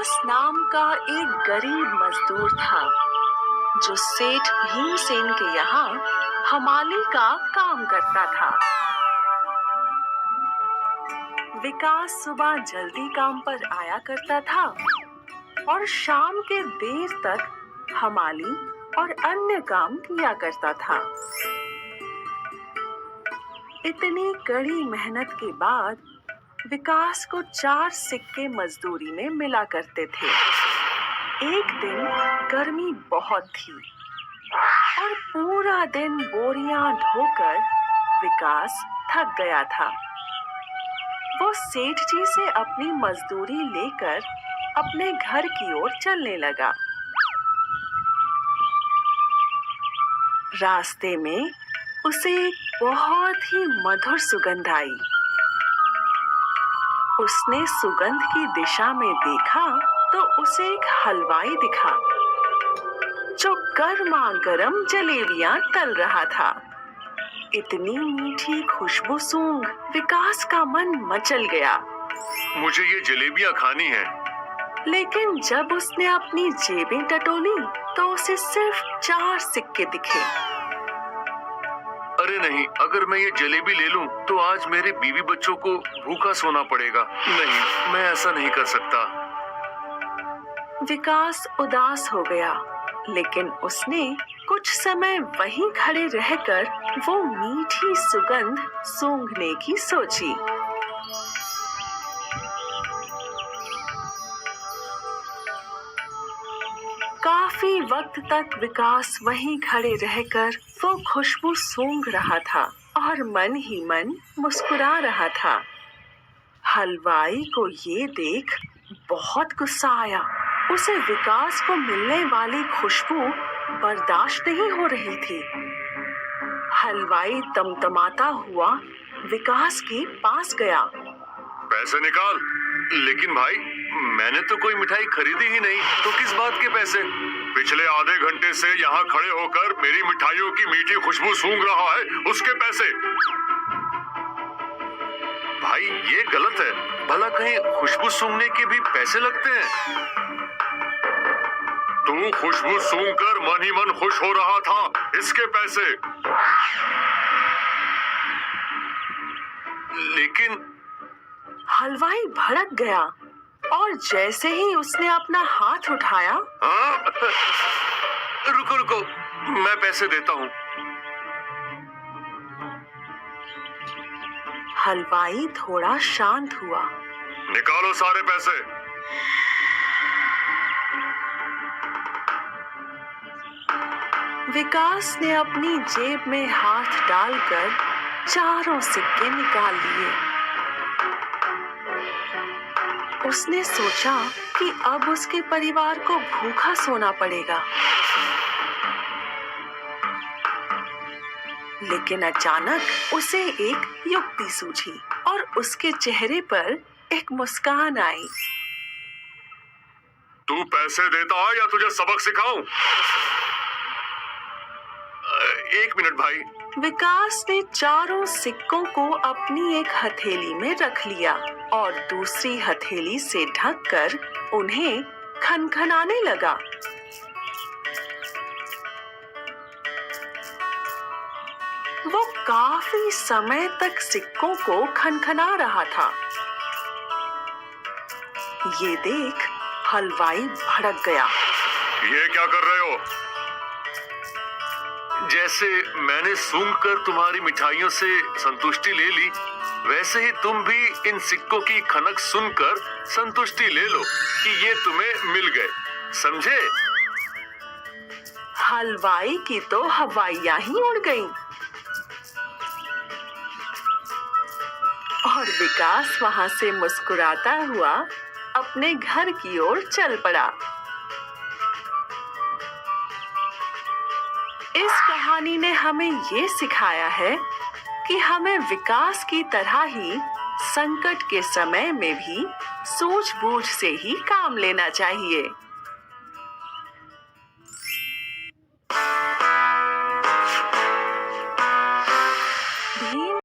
विकास नाम का एक गरीब मजदूर था जो सेठ भीमसेन के यहाँ हमाली का काम करता था। विकास सुबह जल्दी काम पर आया करता था और शाम के देर तक हमाली और अन्य काम किया करता था। इतनी कड़ी मेहनत के बाद विकास को 4 सिक्के मजदूरी में मिला करते थे। एक दिन गर्मी बहुत थी और पूरा दिन बोरियां ढोकर विकास थक गया था। वो सेठ जी से अपनी मजदूरी लेकर अपने घर की ओर चलने लगा। रास्ते में उसे एक बहुत ही मधुर सुगंध आई। उसने सुगंध की दिशा में देखा तो उसे एक हलवाई दिखा जो गर्मा गर्म जलेबियां तल रहा था। इतनी मीठी खुशबू सूंघ विकास का मन मचल गया। मुझे ये जलेबियां खानी है। लेकिन जब उसने अपनी जेबें टटोली तो उसे सिर्फ 4 सिक्के दिखे। अरे नहीं, अगर मैं ये जलेबी ले लूं तो आज मेरे बीवी बच्चों को भूखा सोना पड़ेगा। नहीं, मैं ऐसा नहीं कर सकता। विकास उदास हो गया, लेकिन उसने कुछ समय वहीं खड़े रहकर वो मीठी सुगंध सूंघने की सोची। काफी वक्त तक विकास वहीं खड़े रहकर वो खुशबू सूंघ रहा था और मन ही मन मुस्कुरा रहा था। हलवाई को ये देख बहुत गुस्सा आया। उसे विकास को मिलने वाली खुशबू बर्दाश्त नहीं हो रही थी। हलवाई तमतमाता हुआ विकास के पास गया। पैसे निकाल। लेकिन भाई, मैंने तो कोई मिठाई खरीदी ही नहीं, तो किस बात के पैसे? पिछले आधे घंटे से यहाँ खड़े होकर मेरी मिठाइयों की मीठी खुशबू सूंघ रहा है, उसके पैसे? भाई, ये गलत है। भला कहीं खुशबू सूंघने के भी पैसे लगते हैं? तू खुशबू सूंघकर मन ही मन खुश हो रहा था, इसके पैसे। लेकिन हलवाई भड़क गया और जैसे ही उसने अपना हाथ उठाया, रुको रुको, मैं पैसे देता हूँ। हलवाई थोड़ा शांत हुआ। निकालो सारे पैसे। विकास ने अपनी जेब में हाथ डालकर 4 सिक्के निकाल लिए। उसने सोचा कि अब उसके परिवार को भूखा सोना पड़ेगा। लेकिन अचानक उसे एक युक्ति सूझी और उसके चेहरे पर एक मुस्कान आई। तू पैसे देता है या तुझे सबक सिखाऊं? 1 मिनट भाई। विकास ने 4 सिक्कों को अपनी एक हथेली में रख लिया और दूसरी हथेली से ढककर उन्हें खनखनाने लगा। वो काफी समय तक सिक्कों को खनखना रहा था। ये देख हलवाई भड़क गया। ये क्या कर रहे हो? जैसे मैंने सूंघकर तुम्हारी मिठाइयों से संतुष्टि ले ली, वैसे ही तुम भी इन सिक्कों की खनक सुनकर संतुष्टि ले लो कि ये तुम्हें मिल गए, समझे? हलवाई की तो हवाइयां ही उड़ गईं। और विकास वहां से मुस्कुराता हुआ अपने घर की ओर चल पड़ा। इस कहानी ने हमें ये सिखाया है कि हमें विकास की तरह ही संकट के समय में भी सूझबूझ से ही काम लेना चाहिए।